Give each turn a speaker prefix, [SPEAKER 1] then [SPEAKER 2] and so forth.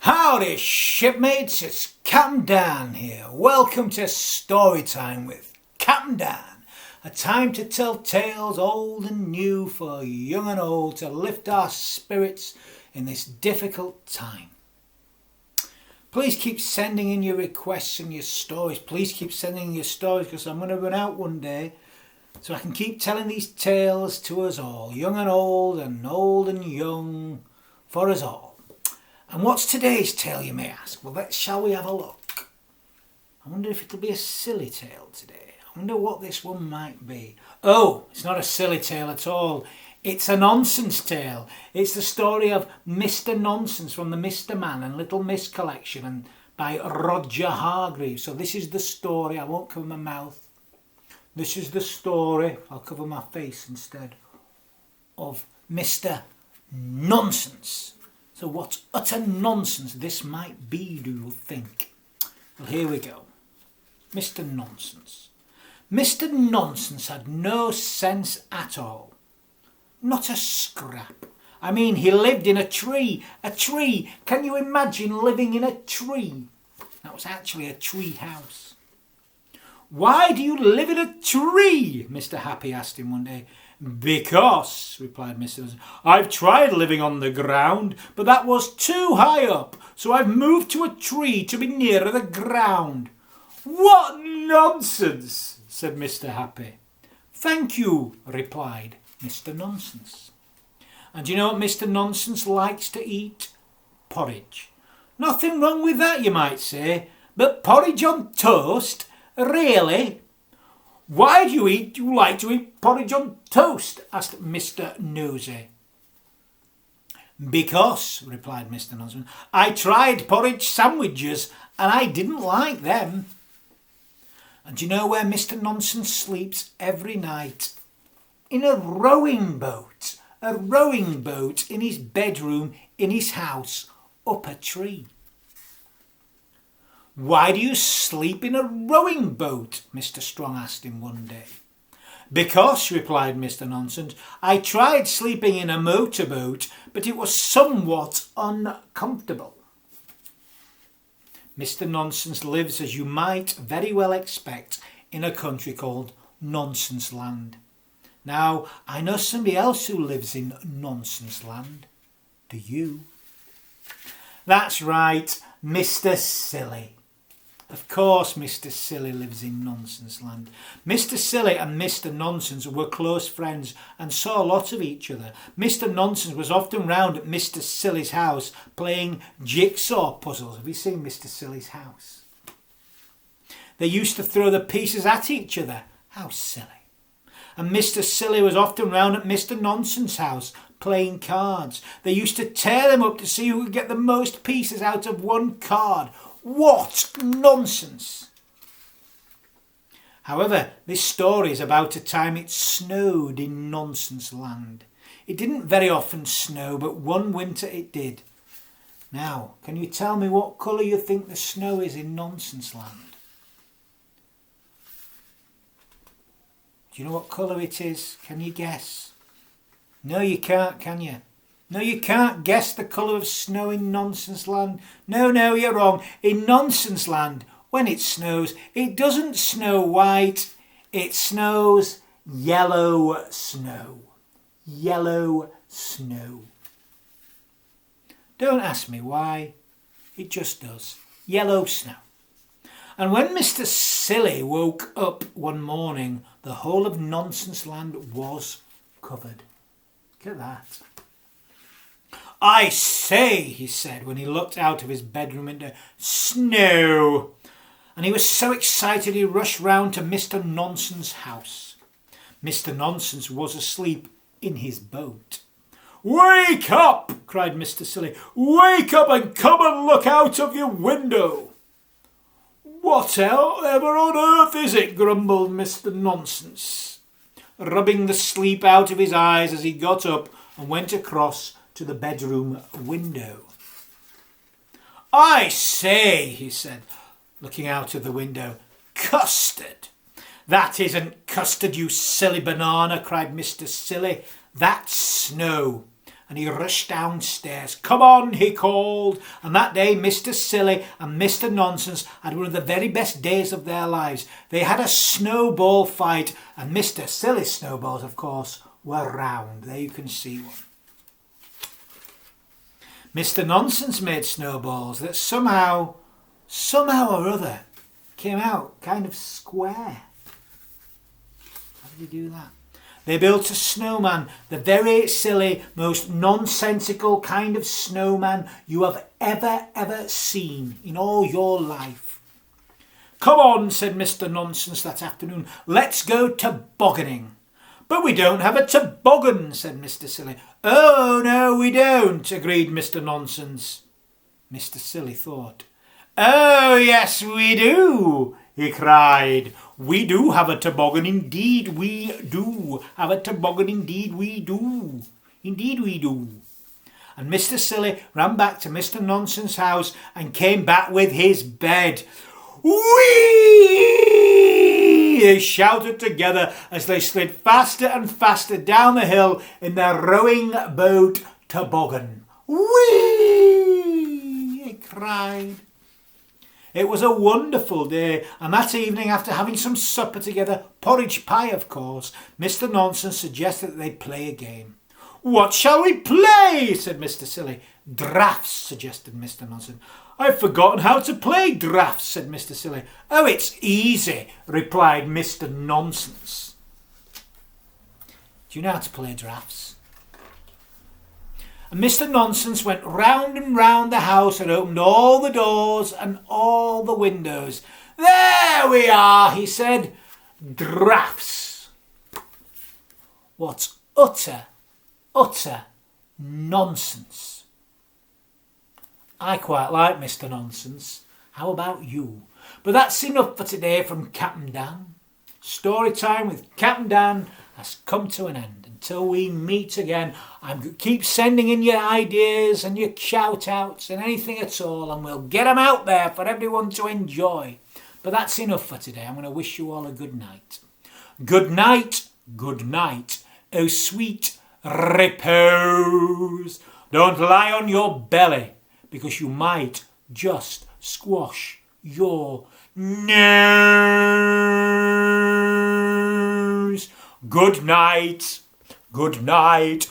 [SPEAKER 1] Howdy shipmates, it's Captain Dan here. Welcome to Storytime with Captain Dan. A time to tell tales old and new for young and old to lift our spirits in this difficult time. Please keep sending in your requests and your stories. Please keep sending in your stories because I'm going to run out one day so I can keep telling these tales to us all, young and old and young, for us all. And what's today's tale, you may ask? Well, shall we have a look? I wonder if it'll be a silly tale today. I wonder what this one might be. Oh, it's not a silly tale at all. It's a nonsense tale. It's the story of Mr. Nonsense from the Mr. Man and Little Miss collection and by Roger Hargreaves. So this is the story. I won't cover my mouth. This is the story. I'll cover my face instead. Of Mr. Nonsense. So what utter nonsense this might be, do you think? Well, here we go. Mr. Nonsense. Mr. Nonsense had no sense at all. Not a scrap. I mean, he lived in a tree. A tree. Can you imagine living in a tree? That was actually a tree house. Why do you live in a tree? Mr. Happy asked him one day. Because, replied Mr. Nonsense, I've tried living on the ground, but that was too high up, so I've moved to a tree to be nearer the ground. What nonsense, said Mr. Happy. Thank you, replied Mr. Nonsense. And you know what Mr. Nonsense likes to eat? Porridge. Nothing wrong with that, you might say, but porridge on toast? Really? Why do you like to eat porridge on toast? Asked Mr. Nosey. Because, replied Mr. Nonsense, I tried porridge sandwiches and I didn't like them. And do you know where Mr. Nonsense sleeps every night? In a rowing boat. A rowing boat in his bedroom in his house up a tree. Why do you sleep in a rowing boat? Mr. Strong asked him one day. Because, replied Mr. Nonsense, I tried sleeping in a motorboat, but it was somewhat uncomfortable. Mr. Nonsense lives, as you might very well expect, in a country called Nonsense Land. Now, I know somebody else who lives in Nonsense Land. Do you? That's right, Mr. Silly. Of course Mr. Silly lives in Nonsense Land. Mr. Silly and Mr. Nonsense were close friends and saw a lot of each other. Mr. Nonsense was often round at Mr. Silly's house playing jigsaw puzzles. Have you seen Mr. Silly's house? They used to throw the pieces at each other. How silly. And Mr. Silly was often round at Mr. Nonsense's house playing cards. They used to tear them up to see who could get the most pieces out of one card. What nonsense! However, this story is about a time it snowed in Nonsense Land. It didn't very often snow, but one winter it did. Now, can you tell me what colour you think the snow is in Nonsense Land? Do you know what colour it is? Can you guess? No, you can't, can you? No, you can't guess the colour of snow in Nonsense Land. No, you're wrong. In Nonsense Land, when it snows, it doesn't snow white. It snows yellow snow. Yellow snow. Don't ask me why. It just does. Yellow snow. And when Mr. Silly woke up one morning, the whole of Nonsense Land was covered. Look at that. I say, he said when he looked out of his bedroom window, snow. And he was so excited he rushed round to Mr. Nonsense's house. Mr. Nonsense was asleep in his boat. Wake up, cried Mr. Silly. Wake up and come and look out of your window. Whatever on earth is it? Grumbled Mr. Nonsense, rubbing the sleep out of his eyes as he got up and went across to the bedroom window. I say, he said, looking out of the window. Custard! That isn't custard, you silly banana, cried Mr. Silly. That's snow. and he rushed downstairs. "Come on," he called. And that day Mr. Silly and Mr. Nonsense had one of the very best days of their lives. They had a snowball fight, and Mr. Silly's snowballs, of course, were round. There you can see one. Mr. Nonsense made snowballs that somehow or other came out kind of square. How did he do that? They built a snowman, the very silly, most nonsensical kind of snowman you have ever seen in all your life. "Come on," said Mr. Nonsense that afternoon, "let's go tobogganing." "But we don't have a toboggan," said Mr. Silly. "Oh, no, we don't," agreed Mr. Nonsense. Mr. Silly thought. "Oh, yes, we do," he cried. "We do have a toboggan, indeed we do. Have a toboggan, indeed we do. Indeed we do." And Mr. Silly ran back to Mr. Nonsense's house and came back with his bed. "Whee!" they shouted together as they slid faster and faster down the hill in their rowing boat toboggan. "Whee!" they cried. It was a wonderful day, and that evening, after having some supper together, porridge pie of course, Mr. Nonsense suggested that they play a game. "What shall we play?" said Mr. Silly. "Draughts," suggested Mr. Nonsense. "I've forgotten how to play draughts," said Mr. Silly. "Oh, it's easy," replied Mr. Nonsense. "Do you know how to play draughts?" And Mr. Nonsense went round and round the house and opened all the doors and all the windows. "There we are," he said. "Draughts." What utter nonsense. I quite like Mr. Nonsense. How about you? But that's enough for today from Captain Dan. Story time with Captain Dan has come to an end. Until we meet again, keep sending in your ideas and your shout-outs and anything at all, and we'll get them out there for everyone to enjoy. But that's enough for today. I'm going to wish you all a good night. Good night, good night. Oh, sweet repose. Don't lie on your belly, because you might just squash your nose. Good night. Good night.